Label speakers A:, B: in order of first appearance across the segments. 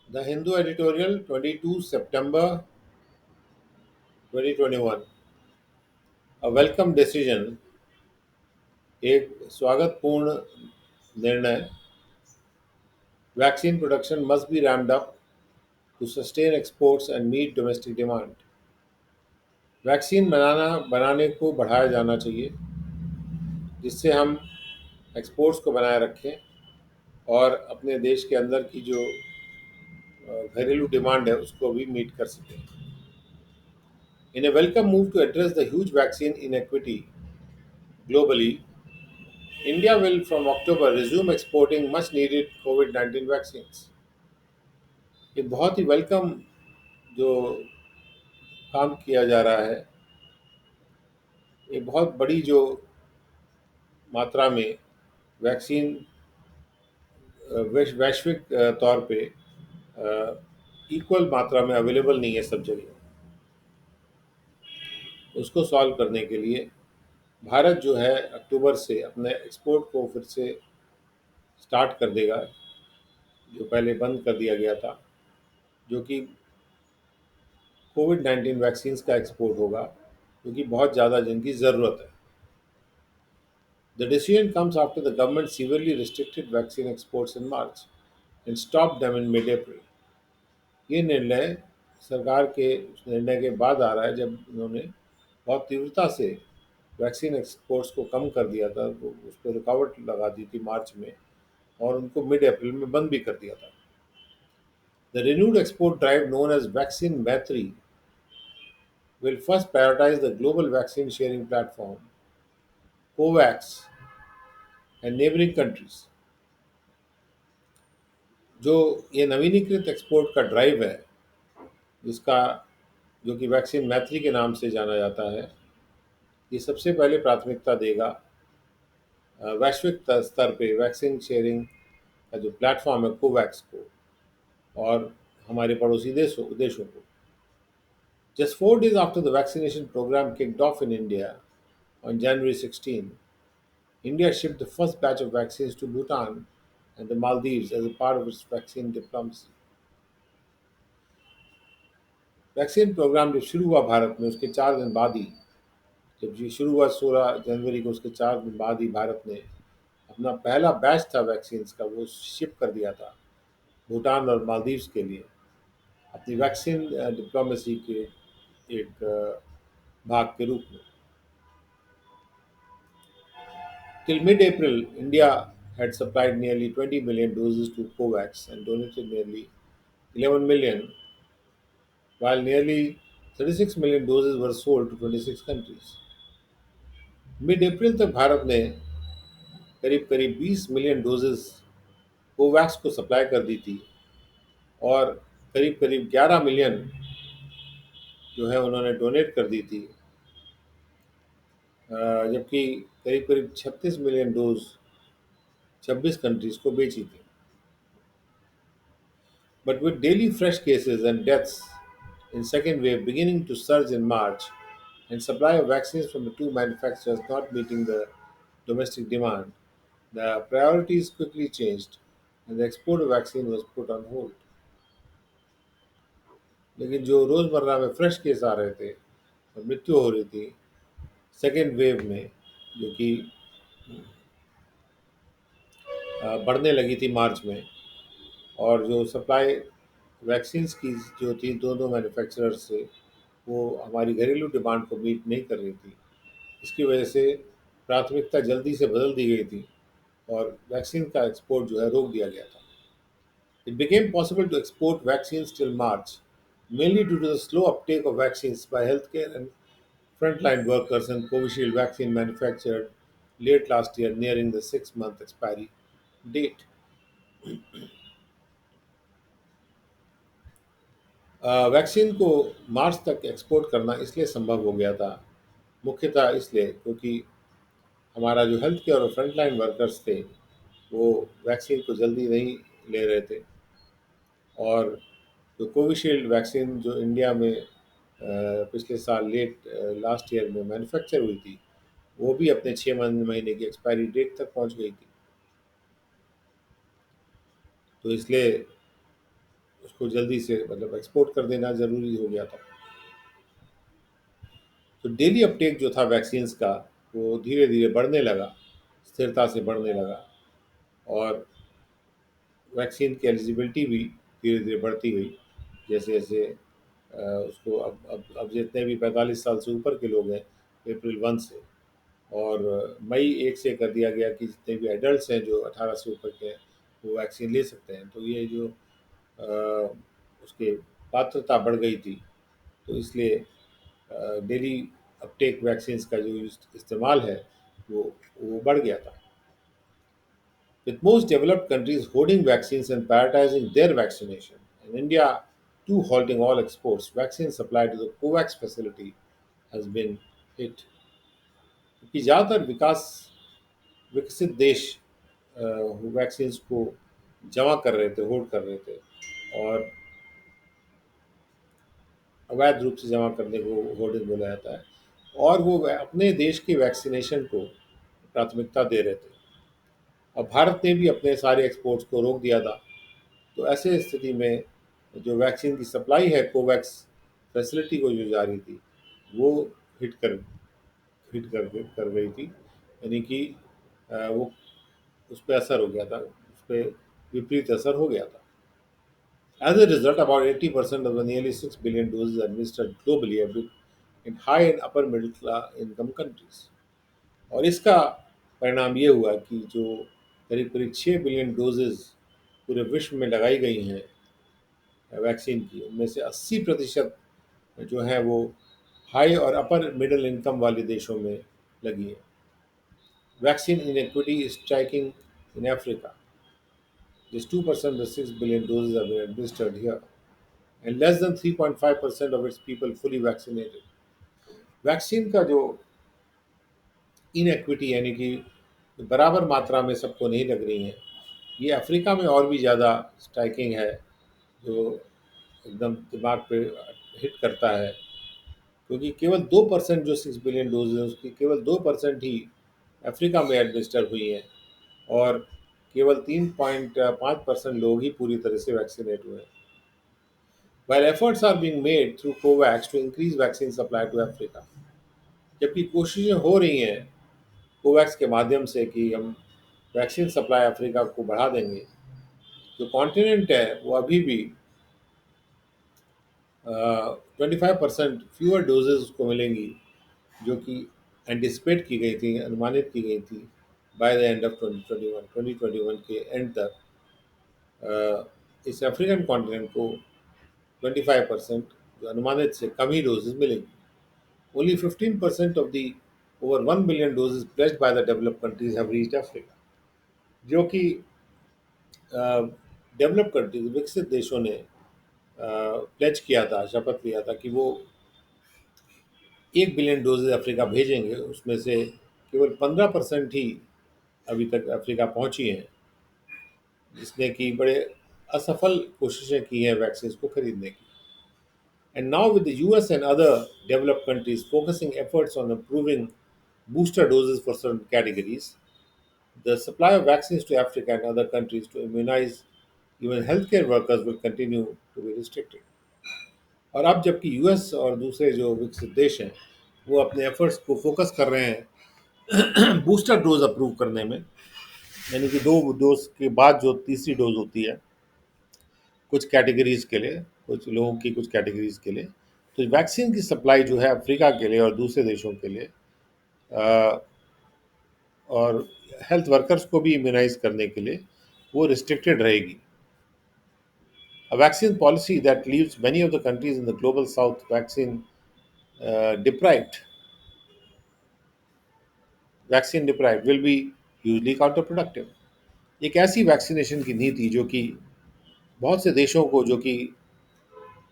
A: The Hindu editorial 22 September 2021 A welcome decision एक स्वागतपूर्ण निर्णय Vaccine production must be ramped up to sustain exports and meet domestic demand. Vaccine बनाने को बढ़ाया जाना चाहिए जिससे हम एक्सपोर्ट्स को बनाए रखें और अपने देश के अंदर की जो घरेलू डिमांड है उसको भी मीट कर सकें. In a welcome move to address the huge vaccine inequity globally, India will from October resume exporting much needed COVID-19 vaccines. ये बहुत ही वेलकम जो काम किया जा रहा है, ये बहुत बड़ी जो मात्रा में वैक्सीन वैश्विक तौर पे इक्वल मात्रा में अवेलेबल नहीं है सब जगह. उसको सॉल्व करने के लिए भारत जो है अक्टूबर से अपने एक्सपोर्ट को फिर से स्टार्ट कर देगा, जो पहले बंद कर दिया गया था, जो कि कोविड-19 वैक्सीन्स का एक्सपोर्ट होगा, क्योंकि बहुत ज़्यादा जिनकी ज़रूरत है. The decision comes after the government severely restricted vaccine exports in March and stopped them in mid-April. ये निर्णय सरकार के उस निर्णय के बाद आ रहा है जब उन्होंने बहुत तीव्रता से वैक्सीन एक्सपोर्ट्स को कम कर दिया था, तो उस पर रुकावट लगा दी थी मार्च में और उनको मिड अप्रैल में बंद भी कर दिया था. The renewed export drive known as Vaccine Maitri will first prioritize the global vaccine sharing platform COVAX and neighboring countries. जो ये नवीनीकृत एक्सपोर्ट का ड्राइव है, जिसका जो कि वैक्सीन मैत्री के नाम से जाना जाता है, ये सबसे पहले प्राथमिकता देगा वैश्विक स्तर पे वैक्सीन शेयरिंग का जो प्लेटफॉर्म है कोवैक्स को और हमारे पड़ोसी देशों को. Just 4 days after the vaccination program kicked off in India on January 16, India shipped the first batch of vaccines to Bhutan and the Maldives as a part of its vaccine diplomacy. Vaccine program जब शुरू हुआ भारत में उसके 4 दिन बाद ही, जब ये शुरू हुआ 16 जनवरी को, उसके 4 दिन बाद ही भारत ने अपना पहला बैच था वैक्सीन्स का वो शिप कर दिया था भूटान और मालदीव्स के लिए अपनी वैक्सीन डिप्लोमेसी के एक भाग के रूप में. Till mid-April, India had supplied nearly 20 million doses to COVAX and donated nearly 11 million, while nearly 36 million doses were sold to 26 countries. Mid अप्रैल तक भारत ने करीब करीब 20 मिलियन डोजेस कोवैक्स को सप्लाई कर दी थी और करीब करीब 11 मिलियन जो है उन्होंने डोनेट कर दी थी, जबकि करीब करीब 36 मिलियन डोज 26 कंट्रीज को बेची थी. But with daily fresh cases and deaths in second wave beginning to surge in March and supply of vaccines from the two manufacturers not meeting the domestic demand, the priorities quickly changed and the export of vaccine was put on hold. लेकिन जो रोज़मर्रा में fresh case आ रहे थे और मृत्यु हो रही थी सेकेंड वेव में, जो कि बढ़ने लगी थी मार्च में, और जो सप्लाई वैक्सीन्स की जो थी दोनों मैन्युफैक्चरर्स से, वो हमारी घरेलू डिमांड को मीट नहीं कर रही थी. इसकी वजह से प्राथमिकता जल्दी से बदल दी गई थी और वैक्सीन का एक्सपोर्ट जो है रोक दिया गया था. It became possible to export vaccines till March, mainly due to the slow uptake of vaccines by healthcare and frontline workers and Covishield vaccine manufactured late last year nearing the 6-month expiry date. Vaccine को मार्च तक export करना इसलिए संभव हो गया था, मुख्यतः इसलिए क्योंकि हमारा जो हेल्थ केयर और फ्रंटलाइन वर्कर्स थे वो वैक्सीन को जल्दी नहीं ले रहे थे, और जो कोविशील्ड वैक्सीन जो इंडिया में पिछले साल लेट लास्ट ईयर में मैन्युफैक्चर हुई थी, वो भी अपने 6 महीने की एक्सपायरी डेट तक पहुंच गई थी. तो इसलिए उसको जल्दी से मतलब एक्सपोर्ट कर देना ज़रूरी हो गया था। तो डेली अपटेक जो था वैक्सीन्स का, वो धीरे धीरे बढ़ने लगा, स्थिरता से बढ़ने लगा। और वैक्सीन की एलिजिबिलिटी भी धीरे धीरे बढ़ती गई, जैसे जैसे उसको अब जितने भी 45 साल से ऊपर के लोग हैं, अप्रैल 1 से, और मई 1 से कर दिया गया कि जितने भी एडल्ट्स हैं जो 18 से ऊपर के हैं, वो वैक्सीन ले सकते हैं। तो ये जो उसके पात्रता बढ़ गई थी, तो इसलिए डेली अपटेक वैक्सीन्स का जो इस्तेमाल है, वो बढ़ गया था। With most developed countries hoarding vaccines and prioritizing their vaccination, and India too halting all exports, vaccine supply to the COVAX facility has been hit. क्योंकि ज़्यादातर विकसित देश वैक्सीन को जमा कर रहे थे, होल्ड कर रहे थे, और अवैध रूप से जमा करने को होर्डिंग बोला जाता है, और वो अपने देश की वैक्सीनेशन को प्राथमिकता दे रहे थे। और भारत ने भी अपने सारे एक्सपोर्ट्स को रोक दिया था। तो ऐसे स्थिति में जो वैक्सीन की सप्लाई है कोवैक्स फैसिलिटी को जो जारी थी, वो हिट कर हिट कर गई थी, यानी कि वो उस पर असर हो गया था, उस पर विपरीत असर हो गया था। As a result, about 80% of the nearly 6 billion doses administered globally have been in high and upper middle class income countries. और इसका परिणाम ये हुआ कि जो करीब करीब 6 बिलियन डोजेज पूरे विश्व में लगाई गई हैं वैक्सीन की, उनमें से 80% जो है वो हाई और अपर मिडिल इनकम वाले देशों में लगी है। Vaccine iniquity is striking in Africa, just 2% of the 6 billion doses have been administered here, and less than 3.5% of its people fully vaccinated. Vaccine का जो इनइक्विटी यानी कि बराबर मात्रा में सबको नहीं लग रही है, ये अफ्रीका में और भी ज़्यादा स्ट्राइकिंग है, जो एकदम दिमाग पे हिट करता है। क्योंकि केवल 2% जो 6 बिलियन डोज है उसकी केवल 2% ही अफ्रीका में एडमिनिस्टर हुई हैं, और केवल 3.5% लोग ही पूरी तरह से वैक्सीनेट हुए हैं। While efforts are being made through COVAX to increase vaccine supply to Africa, जबकि कोशिशें हो रही हैं कोवैक्स के माध्यम से कि हम वैक्सीन सप्लाई अफ्रीका को बढ़ा देंगे, जो कॉन्टिनेंट है वो अभी भी 25% फ्यूअर डोजेज उसको मिलेंगी, जो कि एंटिसिपेट की गई थी, अनुमानित की गई थी बाय द एंड ऑफ 2021 के एंड तक। इस अफ्रीकन कॉन्टिनेंट को 25% जो अनुमानित से कम ही डोजेज मिलेंगी। Only 15% of the over 1 billion doses placed by the developed countries have reached Africa, जो कि डेवलप कंट्रीज विकसित देशों ने प्लेज किया था, शपथ लिया था कि वो 1 बिलियन डोजेज अफ्रीका भेजेंगे, उसमें से केवल 15% ही अभी तक अफ्रीका पहुंची हैं, जिसने कि बड़े असफल कोशिशें की हैं वैक्सीन को खरीदने की। And now with the US and other developed countries focusing efforts on approving booster doses for certain categories, the supply of vaccines to Africa and other countries to immunize even healthcare workers will continue to be restricted. और अब जबकि US और दूसरे जो विकसित देश हैं, वो अपने एफर्ट्स को फोकस कर रहे हैं बूस्टर डोज अप्रूव करने में, यानी कि 2 डोज के बाद जो तीसरी डोज होती है कुछ कैटेगरीज के लिए, कुछ लोगों की कुछ कैटेगरीज के लिए। तो वैक्सीन की सप्लाई जो है अफ्रीका के लिए और दूसरे देशों के लिए, और हेल्थ वर्कर्स को भी इम्यूनाइज करने के लिए वो रिस्ट्रिक्टेड रहेगी। A vaccine policy that leaves many of the countries in the global south vaccine deprived, vaccine deprived will be hugely counter productive. एक ऐसी वैक्सीनेशन की नीति जो कि बहुत से देशों को जो कि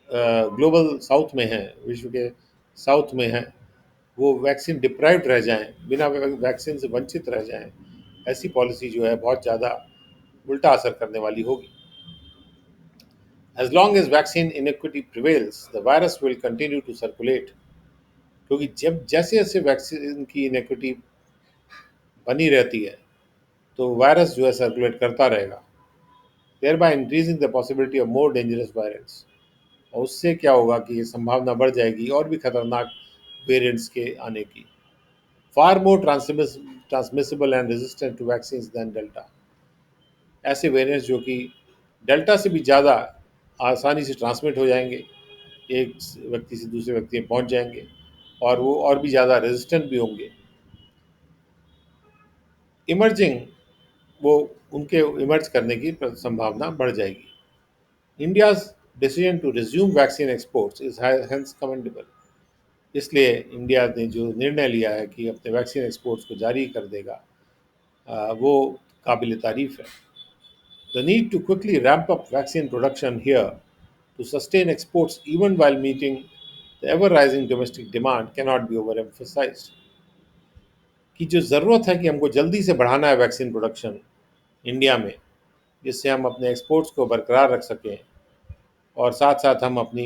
A: ग्लोबल साउथ में हैं, विश्व के साउथ में हैं, वो वैक्सीन डिप्राइव्ड रह जाएं, बिना वैक्सीन से वंचित रह जाएं, ऐसी पॉलिसी जो है बहुत ज़्यादा उल्टा असर करने वाली होगी। As long as vaccine inequity prevails, the virus will continue to circulate. क्योंकि जब जैसे जैसे वैक्सीन की इनेक्विटी बनी रहती है, तो वायरस जो है सर्कुलेट करता रहेगा। thereby increasing the possibility of more dangerous variants. और उससे क्या होगा कि ये संभावना बढ़ जाएगी और भी खतरनाक वेरिएंट्स के आने की. Far more transmissible and resistant to vaccine than delta. ऐसे वेरिएंट्स जो कि डेल्टा से भी ज़्यादा आसानी से ट्रांसमिट हो जाएंगे, एक व्यक्ति से दूसरे व्यक्ति में पहुंच जाएंगे और वो और भी ज़्यादा रेजिस्टेंट भी होंगे. इमर्जिंग वो उनके इमर्ज करने की संभावना बढ़ जाएगी. India's decision to resume vaccine exports is hence commendable. इसलिए इंडिया ने जो निर्णय लिया है कि अपने वैक्सीन एक्सपोर्ट्स को जारी कर देगा, वो काबिल तारीफ है. The need to quickly ramp up vaccine production here to sustain exports even while meeting the ever rising domestic demand cannot be overemphasized. कि जो ज़रूरत है कि हमको जल्दी से बढ़ाना है वैक्सीन प्रोडक्शन इंडिया में, जिससे हम अपने एक्सपोर्ट्स को बरकरार रख सकें और साथ साथ हम अपनी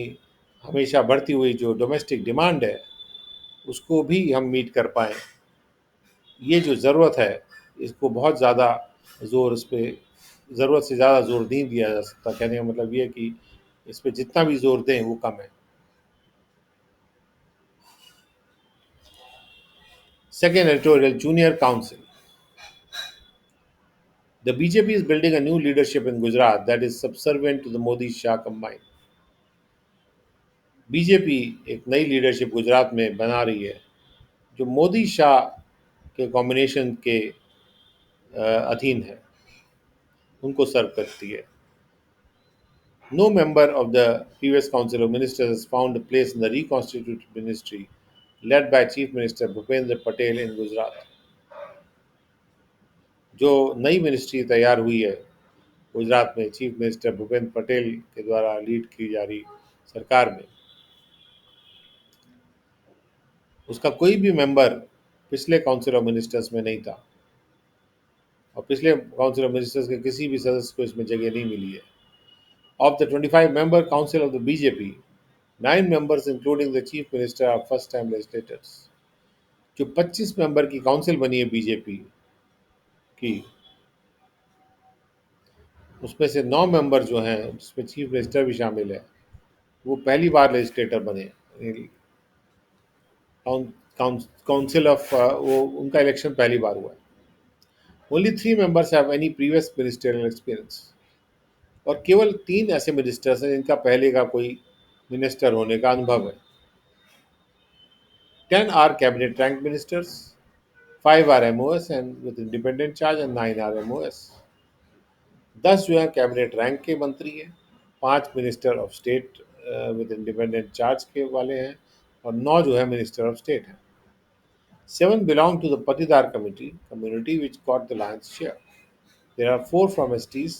A: हमेशा बढ़ती हुई जो डोमेस्टिक डिमांड है उसको भी हम मीट कर पाएँ. ये जो ज़रूरत है इसको बहुत ज़्यादा ज़ोर इस पर ज़रूरत से ज़्यादा ज़ोर नहीं दिया जा सकता. कहने का मतलब ये है कि इस पर जितना भी ज़ोर दें वो कम है. Second editorial, Junior Council. The BJP is building a new leadership in Gujarat that is subservient to the Modi-Shah combined. BJP एक नई लीडरशिप गुजरात में बना रही है जो मोदी शाह के कॉम्बिनेशन के अधीन है, उनको सर्व करती है. No member of the previous Council of Ministers has found a place in the reconstituted ministry led by Chief Minister Bhupendra Patel in Gujarat. जो नई मिनिस्ट्री तैयार हुई है गुजरात में चीफ मिनिस्टर भूपेंद्र पटेल के द्वारा लीड की जा रही सरकार में, उसका कोई भी मेंबर पिछले काउंसिल ऑफ मिनिस्टर्स में नहीं था और पिछले काउंसिल ऑफ मिनिस्टर्स के किसी भी सदस्य को इसमें जगह नहीं मिली है. Of the 25 member council of the BJP, 9 members including the chief minister are first time legislators. जो 25 मेंबर की काउंसिल बनी है बीजेपी की, उसमें से 9 मेंबर जो हैं जिसमें चीफ मिनिस्टर भी शामिल है, वो पहली बार लेजिस्लेटर बने. काउंसिल ऑफ वो उनका इलेक्शन पहली बार हुआ है. Only 3 members have any previous ministerial experience. और केवल 3 ऐसे मिनिस्टर्स हैं जिनका पहले का कोई मिनिस्टर होने का अनुभव है. 10 are cabinet rank ministers, 5 are MOS and with independent charge and 9 are MOS. 10 जो है कैबिनेट रैंक के मंत्री हैं, 5 minister of state with independent charge के वाले हैं और 9 जो है मिनिस्टर ऑफ स्टेट हैं. 7 belong to the Patidar community which got the lion's share. There are 4 from STs,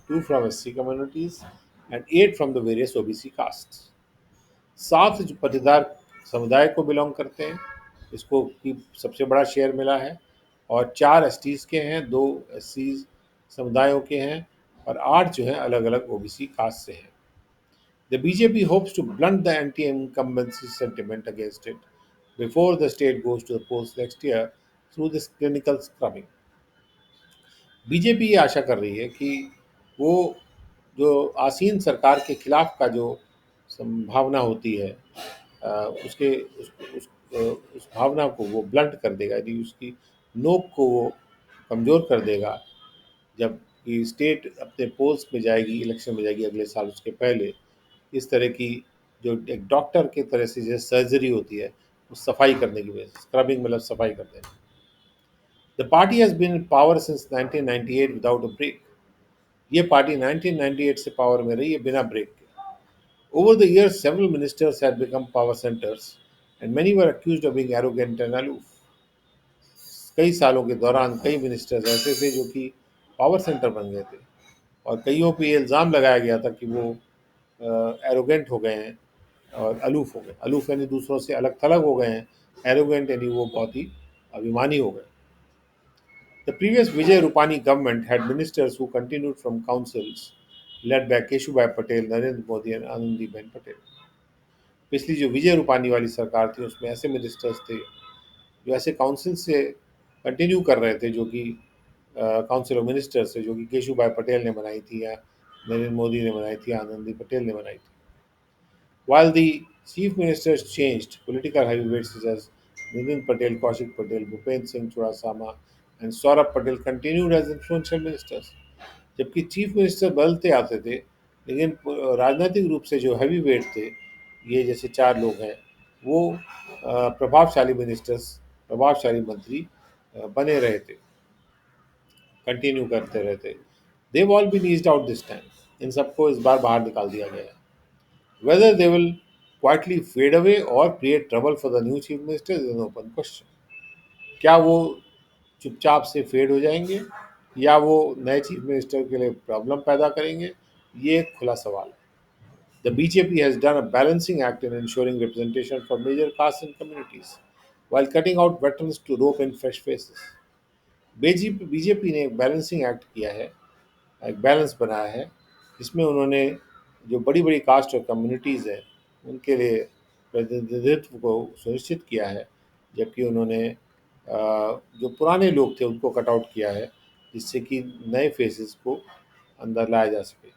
A: 2 from SC communities and 8 from the various OBC castes. 7 जो पटीदार समुदाय को बिलोंग करते हैं, इसको की सबसे बड़ा शेयर मिला है और 4 STs के हैं, 2 SC समुदायों के हैं और 8 जो हैं अलग अलग OBC कास्ट से हैं. The BJP hopes to blunt the anti-incumbency sentiment against it before the state goes to the polls next year through this clinical scrubbing. BJP ये आशा कर रही है कि वो जो आसीन सरकार के खिलाफ का जो संभावना होती है उसके उस भावना को वो ब्लंट कर देगा, यदि उसकी नोक को वो कमज़ोर कर देगा जब कि स्टेट अपने पोल्स में जाएगी, इलेक्शन में जाएगी अगले साल, उसके पहले इस तरह की जो एक डॉक्टर के तरह से जैसे सर्जरी होती है उस सफाई करने की वजह से, स्क्रबिंग मतलब सफाई कर देना. The party has been in power since 1998 without a break. ये पार्टी 1998 से पावर में रही है बिना ब्रेक के. Over the years several ministers had become power centres and many were accused of being arrogant and aloof. कई सालों के दौरान कई मिनिस्टर्स ऐसे थे जो कि पावर सेंटर बन गए थे और कईयों पे ये इल्ज़ाम लगाया गया था कि वो एरोगेंट हो गए हैं और अलूफ हो गए. अलूफ यानी दूसरों से अलग थलग हो गए हैं, एरोगेंट यानी वो बहुत ही अभिमानी हो गए. The previous Vijay Rupani government had ministers who continued from councils led by Keshubhai Patel, Narendra Modi and Anandiben Patel. पिछली जो विजय रूपानी वाली सरकार थी उसमें ऐसे मिनिस्टर्स थे जो ऐसे काउंसिल से कंटिन्यू कर रहे थे, जो कि काउंसिल ऑफ मिनिस्टर्स से जो कि केशुभाई पटेल ने बनाई थी या नरेंद्र मोदी ने बनाई थी, आनंदी पटेल ने बनाई थी। While the chief ministers changed, political heavyweights such as Nitin Patel, Kaushik Patel, Bhupendra Singh Chudasama, and Saurabh Patel continued as influential ministers. जबकि चीफ मिनिस्टर बदलते आते थे, लेकिन राजनीतिक रूप से जो हैवी वेट थे, ये जैसे चार लोग हैं, वो प्रभावशाली मिनिस्टर्स, प्रभावशाली मंत्री बने रहे थे, कंटिन्यू करते रहते। They've all been eased out this time, इन सबको इस बार बाहर निकाल दिया गया है। Whether they will quietly fade away or create trouble for the new chief minister is an open question. क्या वो चुपचाप से फेड हो जाएंगे या वो नए चीफ मिनिस्टर के लिए प्रॉब्लम पैदा करेंगे, ये एक खुला सवाल है। The BJP has done a balancing act in ensuring representation for major castes and communities while cutting out veterans to rope in fresh faces. BJP ने एक बैलेंसिंग एक्ट किया है, एक बैलेंस बनाया है, जिसमें उन्होंने जो बड़ी बड़ी कास्ट और कम्युनिटीज़ हैं उनके लिए प्रतिनिधित्व को सुनिश्चित किया है, जबकि उन्होंने जो पुराने लोग थे उनको कट आउट किया है, जिससे कि नए फेसेस को अंदर लाया जा सके।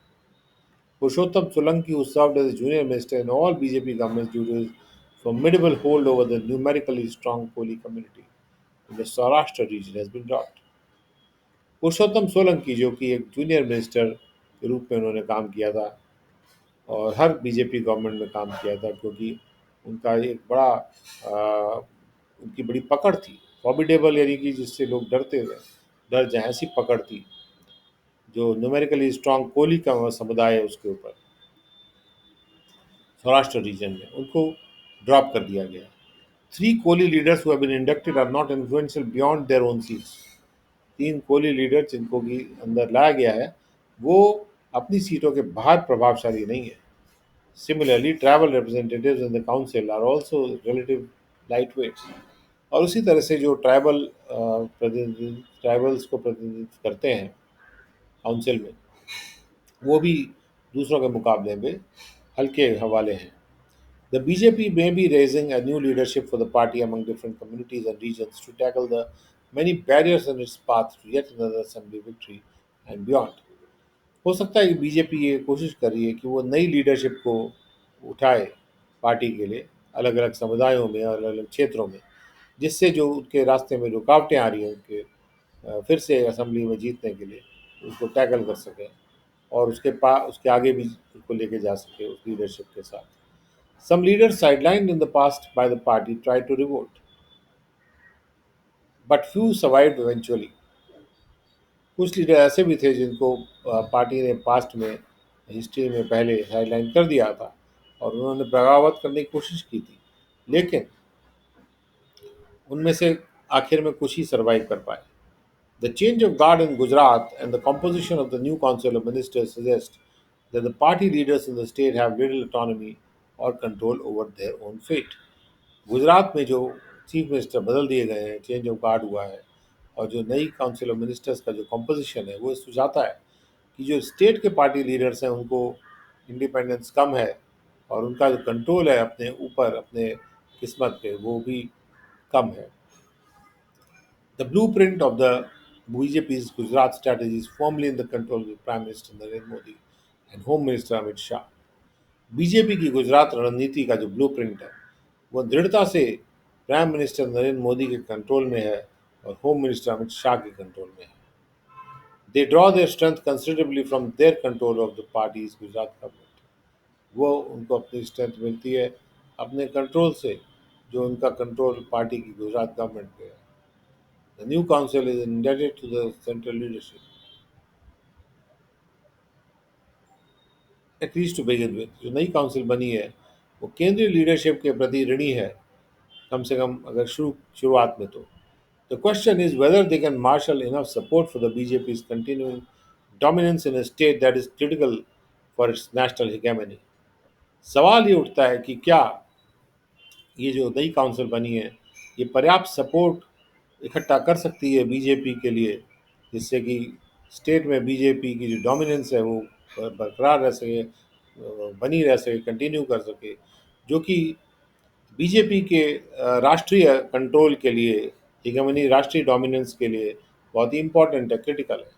A: पुरुषोत्तम Solanki, who served as a junior minister in all BJP governments due to his formidable hold over the numerically strong Koli community in the Saurashtra region, has been dropped. पुरुषोत्तम सोलंकी, जो कि एक जूनियर मिनिस्टर के रूप में उन्होंने काम किया था और हर बीजेपी गवर्नमेंट में काम किया था, क्योंकि उनका एक बड़ा उनकी बड़ी पकड़ थी, फॉर्मिडेबल, यानी कि जिससे लोग डरते थे, डर जाए ऐसी पकड़ थी, जो न्यूमेरिकली स्ट्रांग कोली का समुदाय है उसके ऊपर सौराष्ट्र रीजन में, उनको ड्रॉप कर दिया गया। Three Koli leaders who have been inducted are not influential beyond their own seats. तीन कोली लीडर जिनको कि अंदर लाया गया है, वो अपनी सीटों के बाहर प्रभावशाली नहीं है। Similarly tribal representatives in the council are also relative lightweight. और उसी तरह से जो ट्राइबल्स को प्रतिनिधित्व करते हैं काउंसिल में, वो भी दूसरों के मुकाबले में हल्के हवाले हैं। The BJP may be raising a new leadership for the party among different communities and regions to tackle the many barriers in its path to yet another assembly victory and beyond. हो सकता है कि BJP ये कोशिश कर रही है कि वो नई लीडरशिप को उठाए पार्टी के लिए अलग अलग समुदायों में और अलग अलग क्षेत्रों में, जिससे जो उनके रास्ते में रुकावटें आ रही हैं उनके फिर से असेंबली में जीतने के लिए, उसको टैकल कर सकें और उसके आगे भी उसको लेके जा सके उस लीडरशिप के साथ। Some leaders sidelined in the past by the party tried to revolt, but few survived eventually. कुछ लीडर ऐसे भी थे जिनको पार्टी ने पास्ट में, हिस्ट्री में पहले साइडलाइन कर दिया था और उन्होंने बगावत करने की कोशिश की थी, लेकिन उनमें से आखिर में कुछ ही सर्वाइव कर पाए। The change of guard in Gujarat and the composition of the new council of ministers suggest that the party leaders in the state have little autonomy or control over their own fate. Gujarat में जो chief minister बदल दिए गए हैं, change of guard हुआ है, और जो नई काउंसिल ऑफ मिनिस्टर्स का जो कंपोजिशन है, वो सुझाता है कि जो स्टेट के पार्टी लीडर्स हैं उनको इंडिपेंडेंस कम है और उनका जो कंट्रोल है अपने ऊपर, अपने किस्मत पे, वो भी कम है। The blueprint of the BJP's Gujarat strategy is firmly in the control of Prime Minister Narendra Modi and Home Minister Amit Shah. BJP की गुजरात रणनीति का जो ब्लूप्रिंट है, वो दृढ़ता से प्राइम मिनिस्टर नरेंद्र मोदी के कंट्रोल में है और होम मिनिस्टर अमित शाह के कंट्रोल में है। They draw their strength considerably from their control of the parties Gujarat government. वो उनको अपनी स्ट्रेंथ मिलती है अपने कंट्रोल से, जो उनका कंट्रोल पार्टी की गुजरात गवर्नमेंट पे है। The new council is indebted to the central leadership, at least to begin with. जो नई काउंसिल बनी है वो केंद्रीय लीडरशिप के प्रति ऋणी है, कम से कम अगर शुरुआत में तो। The question is whether they can marshal enough support for the BJP's continuing dominance in a state that is critical for its national hegemony. सवाल ये उठता है कि क्या ये जो नई काउंसिल बनी है, ये पर्याप्त सपोर्ट इकट्ठा कर सकती है बीजेपी के लिए, जिससे कि स्टेट में बीजेपी की जो डोमिनेंस है वो बरकरार रह सके, बनी रह सके, कंटिन्यू कर सके, जो कि बीजेपी के राष्ट्रीय कंट्रोल के लिए, हेगेमनी, राष्ट्रीय डोमिनेंस के लिए बहुत ही इम्पोर्टेंट है, क्रिटिकल है।